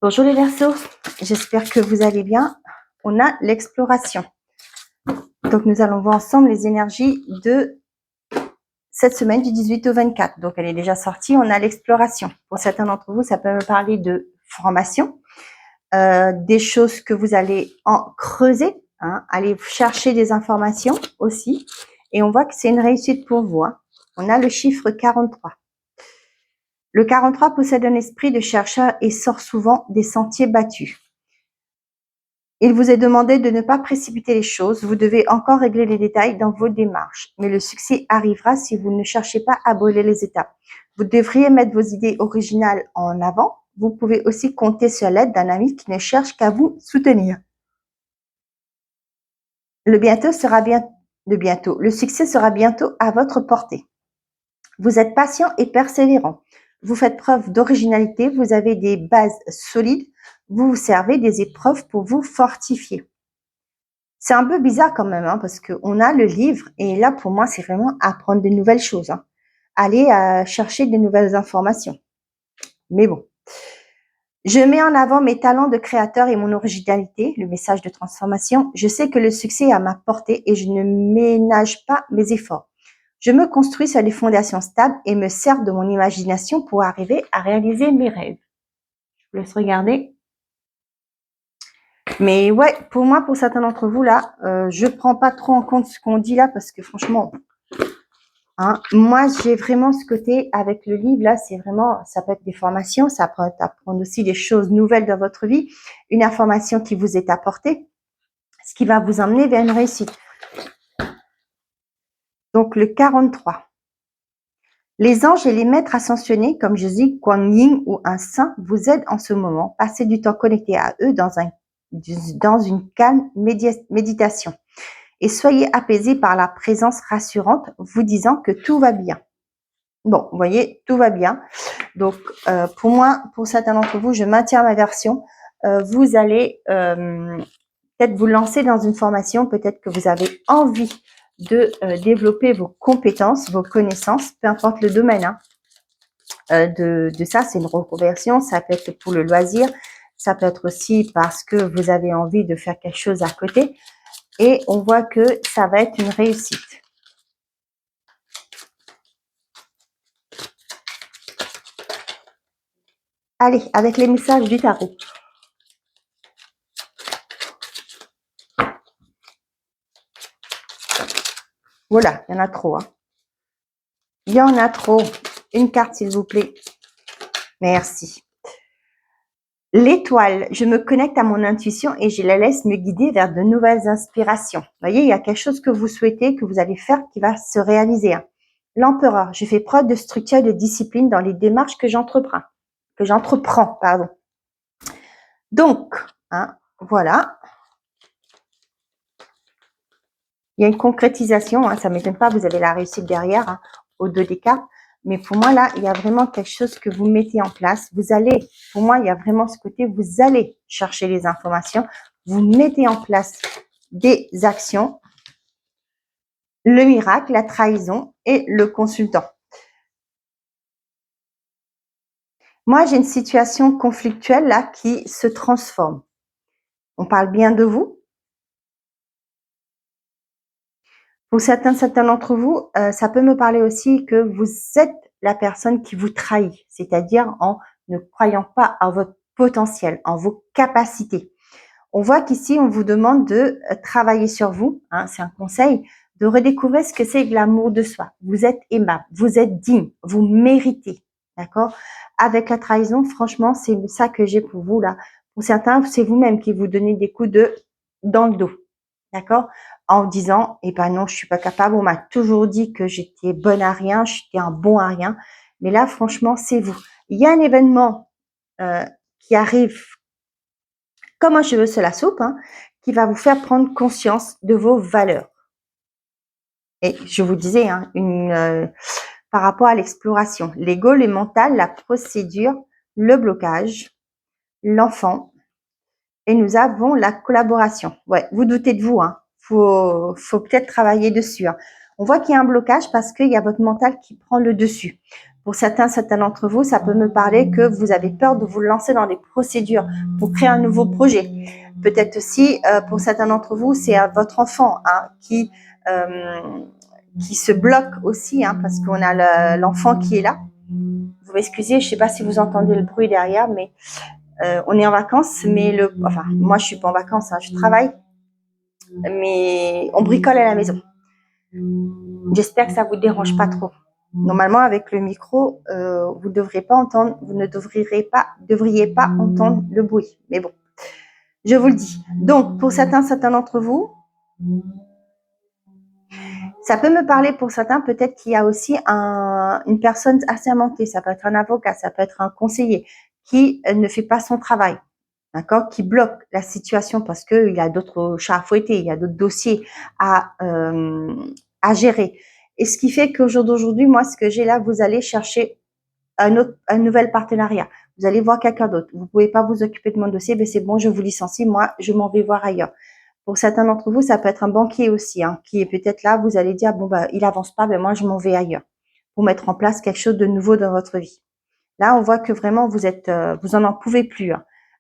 Bonjour les Verseaux, j'espère que vous allez bien. On a l'exploration. Donc nous allons voir ensemble les énergies de cette semaine du 18 au 24. Donc elle est déjà sortie, on a l'exploration. Pour certains d'entre vous, ça peut me parler de formation, des choses que vous allez en creuser, aller chercher des informations aussi. Et on voit que c'est une réussite pour vous. On a le chiffre 43. Le 43 possède un esprit de chercheur et sort souvent des sentiers battus. Il vous est demandé de ne pas précipiter les choses, vous devez encore régler les détails dans vos démarches, mais le succès arrivera si vous ne cherchez pas à brûler les étapes. Vous devriez mettre vos idées originales en avant. Vous pouvez aussi compter sur l'aide d'un ami qui ne cherche qu'à vous soutenir. Le succès sera bientôt à votre portée. Vous êtes patient et persévérant. Vous faites preuve d'originalité, vous avez des bases solides, vous vous servez des épreuves pour vous fortifier. C'est un peu bizarre quand même, parce qu'on a le livre et là, pour moi, c'est vraiment apprendre de nouvelles choses. Aller chercher de nouvelles informations. Mais bon. Je mets en avant mes talents de créateur et mon originalité, le message de transformation. Je sais que le succès est à ma portée et je ne ménage pas mes efforts. Je me construis sur des fondations stables et me sers de mon imagination pour arriver à réaliser mes rêves. Je vous laisse regarder. Mais ouais, pour moi, pour certains d'entre vous, là, je prends pas trop en compte ce qu'on dit là parce que franchement, moi, j'ai vraiment ce côté avec le livre, là, c'est vraiment, ça peut être des formations, ça peut être apprendre aussi des choses nouvelles dans votre vie, une information qui vous est apportée, ce qui va vous emmener vers une réussite. Donc, le 43. Les anges et les maîtres ascensionnés, comme Jésus, Kuan Yin ou un saint, vous aident en ce moment. Passez du temps connecté à eux dans une calme méditation. Et soyez apaisés par la présence rassurante, vous disant que tout va bien. Bon, vous voyez, tout va bien. Donc, pour moi, pour certains d'entre vous, je maintiens ma version. Vous allez peut-être vous lancer dans une formation, peut-être que vous avez envie de développer vos compétences, vos connaissances, peu importe le domaine. De ça, c'est une reconversion, ça peut être pour le loisir, ça peut être aussi parce que vous avez envie de faire quelque chose à côté. Et on voit que ça va être une réussite. Allez, avec les messages du tarot. Voilà, il y en a trop. Il y en a trop. Une carte, s'il vous plaît. Merci. L'étoile, je me connecte à mon intuition et je la laisse me guider vers de nouvelles inspirations. Vous voyez, il y a quelque chose que vous souhaitez, que vous allez faire qui va se réaliser. L'empereur, je fais preuve de structure et de discipline dans les démarches que j'entreprends. Donc, voilà. Il y a une concrétisation, ça ne m'étonne pas, vous avez la réussite derrière, au dos des cartes. Mais pour moi, là, il y a vraiment quelque chose que vous mettez en place. Pour moi, il y a vraiment ce côté, vous allez chercher les informations, vous mettez en place des actions, le miracle, la trahison et le consultant. Moi, j'ai une situation conflictuelle là qui se transforme. On parle bien de vous. Pour certains d'entre vous, ça peut me parler aussi que vous êtes la personne qui vous trahit, c'est-à-dire en ne croyant pas à votre potentiel, en vos capacités. On voit qu'ici, on vous demande de travailler sur vous, c'est un conseil, de redécouvrir ce que c'est que l'amour de soi. Vous êtes aimable, vous êtes digne, vous méritez, d'accord? Avec la trahison, franchement, c'est ça que j'ai pour vous là. Pour certains, c'est vous-même qui vous donnez des coups dans le dos, d'accord? En disant, non, je suis pas capable, on m'a toujours dit que j'étais bonne à rien, j'étais un bon à rien. Mais là, franchement, c'est vous. Il y a un événement qui arrive comme un cheveu sur la soupe, qui va vous faire prendre conscience de vos valeurs. Et je vous disais, par rapport à l'exploration, l'ego, le mental, la procédure, le blocage, l'enfant, et nous avons la collaboration. Ouais, vous doutez de vous, faut peut-être travailler dessus. On voit qu'il y a un blocage parce qu'il y a votre mental qui prend le dessus. Pour certains d'entre vous, ça peut me parler que vous avez peur de vous lancer dans des procédures pour créer un nouveau projet. Peut-être aussi, pour certains d'entre vous, c'est à votre enfant qui se bloque aussi, parce qu'on a l'enfant qui est là. Vous m'excusez, je ne sais pas si vous entendez le bruit derrière, mais on est en vacances, mais moi je suis pas en vacances, je travaille, mais on bricole à la maison. J'espère que ça vous dérange pas trop. Normalement, avec le micro, vous ne devriez pas entendre le bruit. Mais bon, je vous le dis. Donc, pour certains d'entre vous, ça peut me parler pour certains, peut-être qu'il y a aussi une personne assermentée, ça peut être un avocat, ça peut être un conseiller, qui ne fait pas son travail, d'accord, qui bloque la situation parce qu'il y a d'autres chats à fouetter, il y a d'autres dossiers à gérer. Et ce qui fait qu'au jour d'aujourd'hui, moi, ce que j'ai là, vous allez chercher un nouvel partenariat. Vous allez voir quelqu'un d'autre. Vous ne pouvez pas vous occuper de mon dossier, mais c'est bon, je vous licencie, moi, je m'en vais voir ailleurs. Pour certains d'entre vous, ça peut être un banquier aussi, qui est peut-être là, vous allez dire, bon, il avance pas, mais moi, je m'en vais ailleurs, pour mettre en place quelque chose de nouveau dans votre vie. Là, on voit que vraiment, vous en pouvez plus.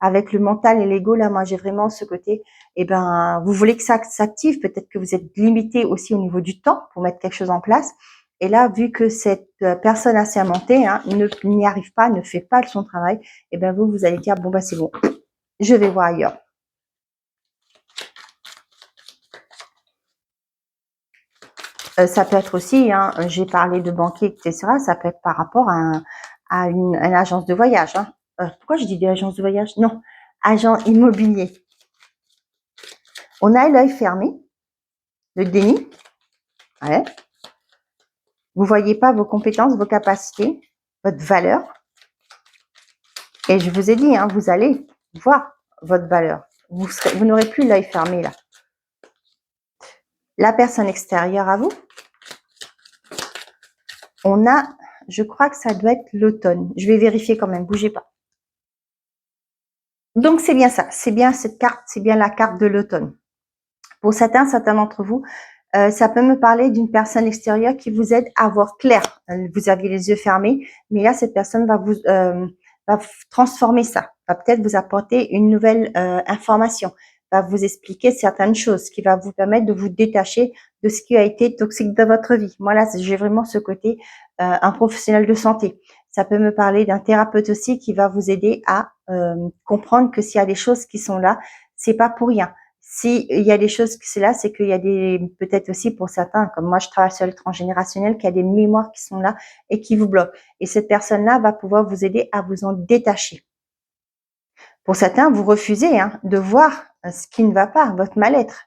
Avec le mental et l'ego, là, moi, j'ai vraiment ce côté, vous voulez que ça s'active, peut-être que vous êtes limité aussi au niveau du temps pour mettre quelque chose en place. Et là, vu que cette personne assermentée n'y arrive pas, ne fait pas son travail, vous allez dire, bon, c'est bon, je vais voir ailleurs. Ça peut être aussi, j'ai parlé de banquier, etc. Ça peut être par rapport à une agence de voyage. Pourquoi je dis de l'agence de voyage? Non, agent immobilier. On a l'œil fermé, le déni. Ouais. Vous voyez pas vos compétences, vos capacités, votre valeur. Et je vous ai dit, vous allez voir votre valeur. Vous n'aurez plus l'œil fermé là. La personne extérieure à vous, on a, je crois que ça doit être l'automne. Je vais vérifier quand même, bougez pas. Donc, c'est bien ça, c'est bien cette carte, c'est bien la carte de l'automne. Pour certains d'entre vous, ça peut me parler d'une personne extérieure qui vous aide à voir clair. Vous aviez les yeux fermés, mais là, cette personne va transformer ça, va peut-être vous apporter une nouvelle information, va vous expliquer certaines choses, qui va vous permettre de vous détacher de ce qui a été toxique dans votre vie. Moi, là, j'ai vraiment ce côté, un professionnel de santé. Ça peut me parler d'un thérapeute aussi qui va vous aider à comprendre que s'il y a des choses qui sont là, c'est pas pour rien. S'il y a des choses qui sont là, c'est qu'il y a peut-être aussi pour certains, comme moi je travaille sur le transgénérationnel, qu'il y a des mémoires qui sont là et qui vous bloquent. Et cette personne-là va pouvoir vous aider à vous en détacher. Pour certains, vous refusez de voir ce qui ne va pas, votre mal-être.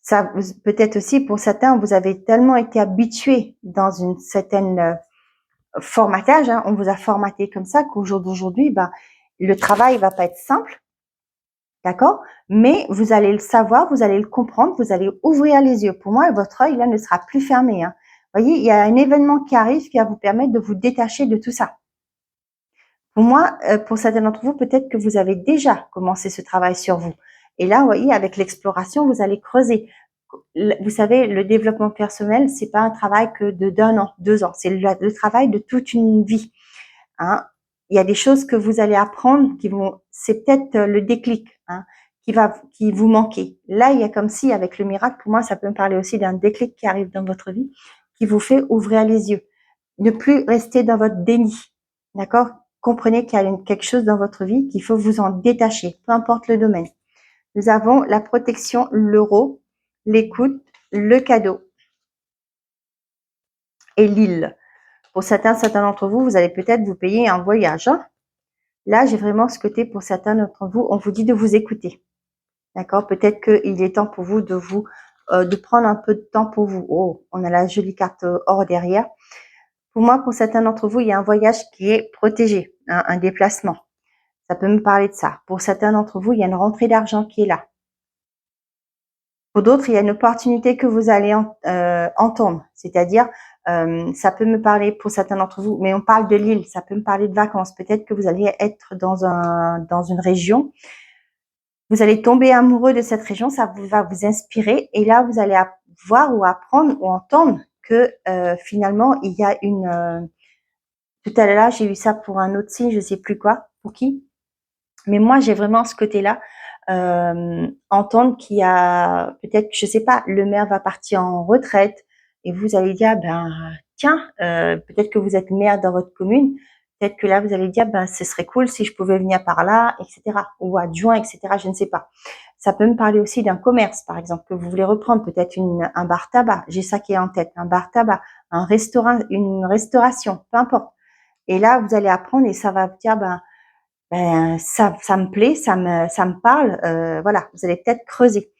Ça, peut-être aussi pour certains, vous avez tellement été habitué dans une certaine formatage, on vous a formaté comme ça qu'au jour d'aujourd'hui, le travail va pas être simple. D'accord? Mais vous allez le savoir, vous allez le comprendre, vous allez ouvrir les yeux. Pour moi, votre œil, là, ne sera plus fermé. Vous voyez, il y a un événement qui arrive qui va vous permettre de vous détacher de tout ça. Pour moi, pour certains d'entre vous, peut-être que vous avez déjà commencé ce travail sur vous. Et là, vous voyez, avec l'exploration, vous allez creuser. Vous savez, le développement personnel, c'est pas un travail que d'1 an, 2 ans. C'est le travail de toute une vie. Il y a des choses que vous allez apprendre c'est peut-être le déclic qui vous manquer. Là, il y a comme si, avec le miracle, pour moi, ça peut me parler aussi d'un déclic qui arrive dans votre vie, qui vous fait ouvrir les yeux. Ne plus rester dans votre déni. D'accord? Comprenez qu'il y a quelque chose dans votre vie qu'il faut vous en détacher, peu importe le domaine. Nous avons la protection, l'euro, l'écoute, le cadeau et l'île. Pour certains d'entre vous, vous allez peut-être vous payer un voyage. Là, j'ai vraiment ce côté, pour certains d'entre vous, on vous dit de vous écouter. D'accord? Peut-être qu'il est temps pour vous de prendre un peu de temps pour vous. Oh, on a la jolie carte or derrière. Pour moi, pour certains d'entre vous, il y a un voyage qui est protégé, un déplacement. Ça peut me parler de ça. Pour certains d'entre vous, il y a une rentrée d'argent qui est là. Pour d'autres, il y a une opportunité que vous allez entendre. C'est-à-dire, ça peut me parler pour certains d'entre vous, mais on parle de l'île, ça peut me parler de vacances. Peut-être que vous allez être dans une région. Vous allez tomber amoureux de cette région, ça va vous inspirer. Et là, vous allez voir ou apprendre ou entendre que finalement, il y a une... tout à l'heure, j'ai eu ça pour un autre signe, je sais plus quoi, pour qui. Mais moi, j'ai vraiment ce côté-là, entendre qu'il y a peut-être, je sais pas, le maire va partir en retraite et vous allez dire, ben tiens, peut-être que vous êtes maire dans votre commune, peut-être que là vous allez dire, ben ce serait cool si je pouvais venir par là, etc. Ou adjoint, etc. Je ne sais pas. Ça peut me parler aussi d'un commerce, par exemple, que vous voulez reprendre, peut-être un bar tabac. J'ai ça qui est en tête, un bar tabac, un restaurant, une restauration, peu importe. Et là, vous allez apprendre et ça va dire, ben ça me plaît, ça me parle, voilà, vous allez peut-être creuser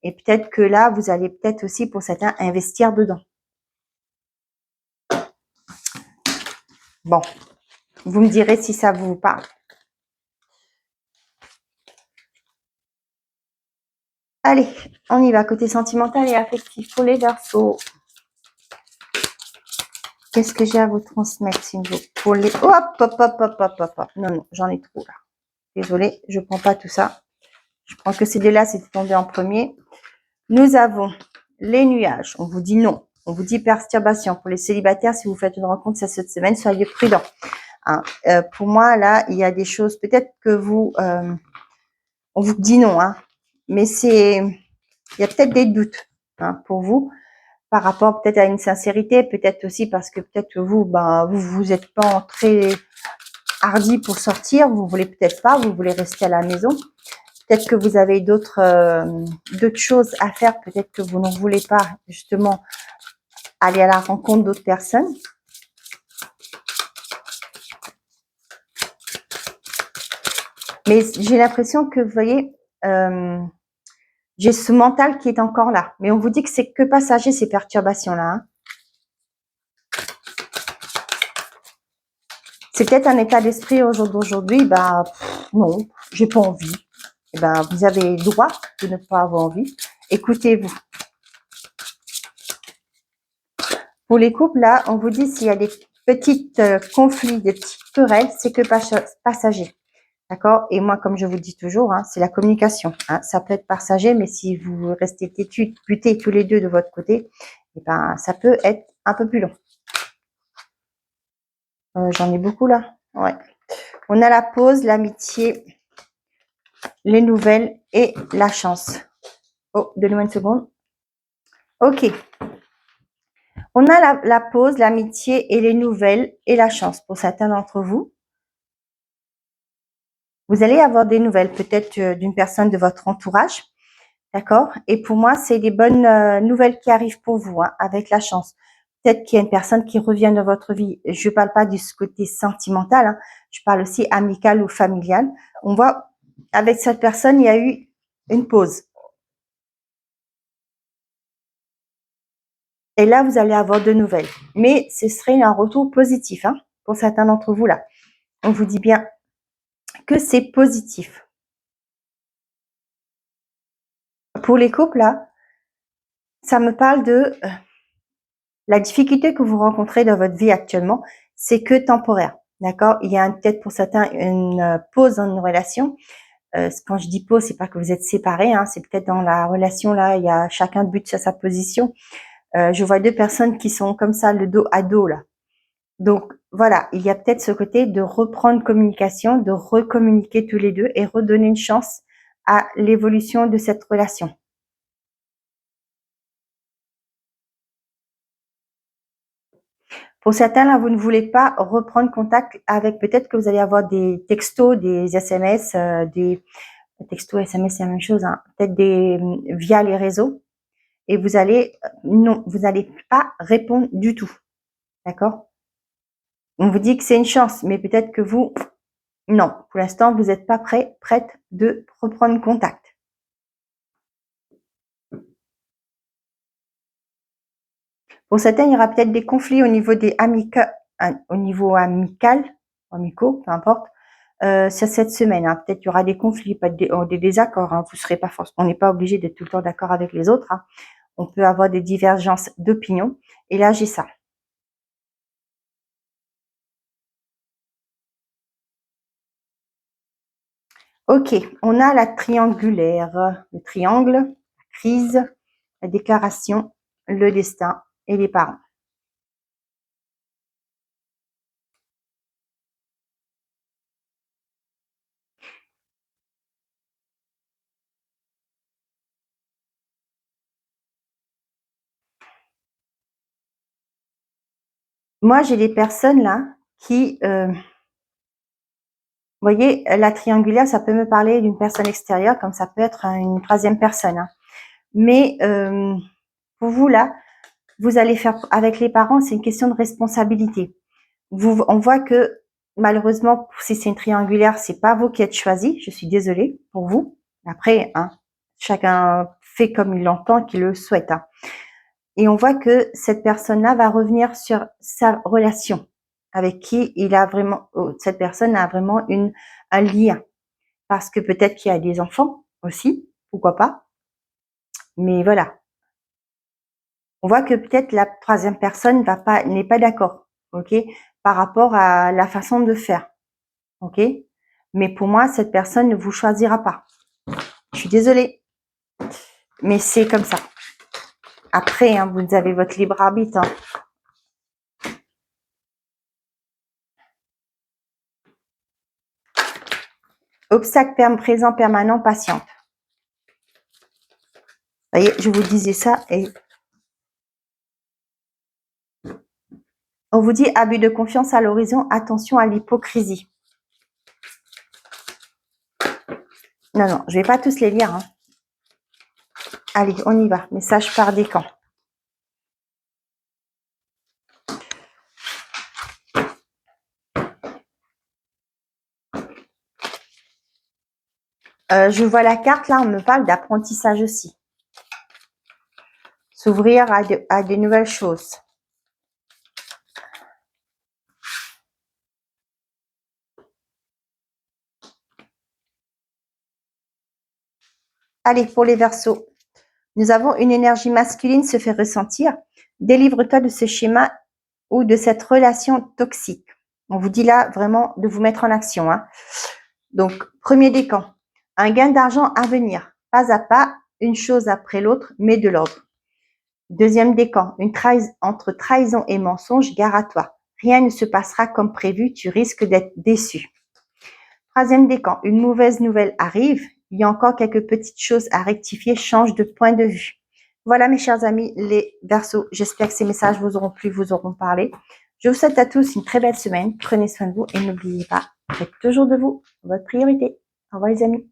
et peut-être que là, vous allez peut-être aussi pour certains investir dedans. Bon, vous me direz si ça vous parle. Allez, on y va, côté sentimental et affectif pour les Verseaux. Qu'est-ce que j'ai à vous transmettre, s'il vous plaît, pour les... Hop, hop, hop, hop, hop, hop, hop. Non, non, j'en ai trop là. Désolée, je prends pas tout ça. Je prends que ces deux-là, c'est tombé en premier. Nous avons les nuages. On vous dit non. On vous dit perturbation. Pour les célibataires, si vous faites une rencontre cette semaine, soyez prudents. Hein. Pour moi, là, il y a des choses, peut-être que vous, on vous dit non, hein, mais il y a peut-être des doutes hein, pour vous par rapport peut-être à une sincérité, peut-être aussi parce que peut-être que vous, ben, vous êtes pas très hardi pour sortir, vous voulez peut-être pas, vous voulez rester à la maison. Peut-être que vous avez d'autres choses à faire, peut-être que vous ne voulez pas justement aller à la rencontre d'autres personnes. Mais j'ai l'impression que, vous voyez, j'ai ce mental qui est encore là. Mais on vous dit que c'est que passager, ces perturbations-là. Hein. C'est peut-être un état d'esprit aujourd'hui, bah non, j'ai pas envie. Et ben, vous avez le droit de ne pas avoir envie. Écoutez-vous. Pour les couples, là, on vous dit s'il y a des petits conflits, des petites querelles, c'est que passager. D'accord? Et moi, comme je vous dis toujours, hein, c'est la communication. Hein. Ça peut être passager, mais si vous restez têtus, butés tous les deux de votre côté, eh ben, ça peut être un peu plus long. J'en ai beaucoup là. Ouais. On a la pause, l'amitié, les nouvelles et la chance. Oh, donnez-moi une seconde. Ok. On a la pause, l'amitié et les nouvelles et la chance pour certains d'entre vous. Vous allez avoir des nouvelles peut-être d'une personne de votre entourage. D'accord? Et pour moi, c'est des bonnes nouvelles qui arrivent pour vous, hein, avec la chance. Peut-être qu'il y a une personne qui revient dans votre vie. Je ne parle pas du côté sentimental, hein, je parle aussi amical ou familial. On voit, avec cette personne, il y a eu une pause. Et là, vous allez avoir de nouvelles. Mais ce serait un retour positif, hein, pour certains d'entre vous là. On vous dit bien que c'est positif. Pour les couples là, ça me parle de la difficulté que vous rencontrez dans votre vie actuellement, c'est que temporaire. D'accord? Il y a peut-être pour certains une pause dans une relation. Quand je dis pause, c'est pas que vous êtes séparés, hein, c'est peut-être dans la relation là, il y a chacun bute sur sa position. Je vois deux personnes qui sont comme ça, le dos à dos là. Donc voilà, il y a peut-être ce côté de reprendre communication, de recommuniquer tous les deux et redonner une chance à l'évolution de cette relation. Pour certains, là, vous ne voulez pas reprendre contact avec, peut-être que vous allez avoir des textos, des SMS, des textos, SMS, c'est la même chose, hein, peut-être via les réseaux, et vous allez, non, vous n'allez pas répondre du tout, d'accord? On vous dit que c'est une chance, mais peut-être que vous, non, pour l'instant, vous n'êtes pas prête de reprendre contact. Pour certains, il y aura peut-être des conflits au niveau amicaux, peu importe, sur cette semaine. Hein. Peut-être qu'il y aura des conflits, pas des désaccords. Hein. Vous serez pas on n'est pas obligé d'être tout le temps d'accord avec les autres. Hein. On peut avoir des divergences d'opinion. Et là, j'ai ça. Ok, on a la triangulaire, le triangle, la crise, la déclaration, le destin et les parents. Moi, j'ai des personnes là qui, vous voyez, la triangulaire, ça peut me parler d'une personne extérieure, comme ça peut être une troisième personne. Hein. Mais pour vous là, vous allez faire avec les parents, c'est une question de responsabilité. On voit que malheureusement, si c'est une triangulaire, c'est pas vous qui êtes choisi. Je suis désolée pour vous. Après, hein, chacun fait comme il l'entend, qu'il le souhaite. Hein. Et on voit que cette personne-là va revenir sur sa relation avec qui il a vraiment, cette personne a vraiment un lien. Parce que peut-être qu'il y a des enfants aussi, pourquoi pas. Mais voilà. On voit que peut-être la troisième personne n'est pas d'accord, ok, par rapport à la façon de faire, ok. Mais pour moi, cette personne ne vous choisira pas. Je suis désolée, mais c'est comme ça. Après, hein, vous avez votre libre arbitre. Hein. Obstacle présent permanent, patiente. Vous voyez, je vous disais ça et on vous dit abus de confiance à l'horizon, attention à l'hypocrisie. Non, non, je vais pas tous les lire. Hein. Allez, on y va. Message par décan. Je vois la carte, là, on me parle d'apprentissage aussi. S'ouvrir à de nouvelles choses. Allez, pour les Verseaux. Nous avons une énergie masculine se fait ressentir. Délivre-toi de ce schéma ou de cette relation toxique. On vous dit là vraiment de vous mettre en action. Hein. Donc, premier décan. Un gain d'argent à venir. Pas à pas, une chose après l'autre, mais de l'ordre. Deuxième décan. Entre trahison et mensonge, gare à toi. Rien ne se passera comme prévu, tu risques d'être déçu. Troisième décan. Une mauvaise nouvelle arrive. Il y a encore quelques petites choses à rectifier, change de point de vue. Voilà mes chers amis, les Verseaux. J'espère que ces messages vous auront plu, vous auront parlé. Je vous souhaite à tous une très belle semaine. Prenez soin de vous et n'oubliez pas, faites toujours de vous votre priorité. Au revoir les amis.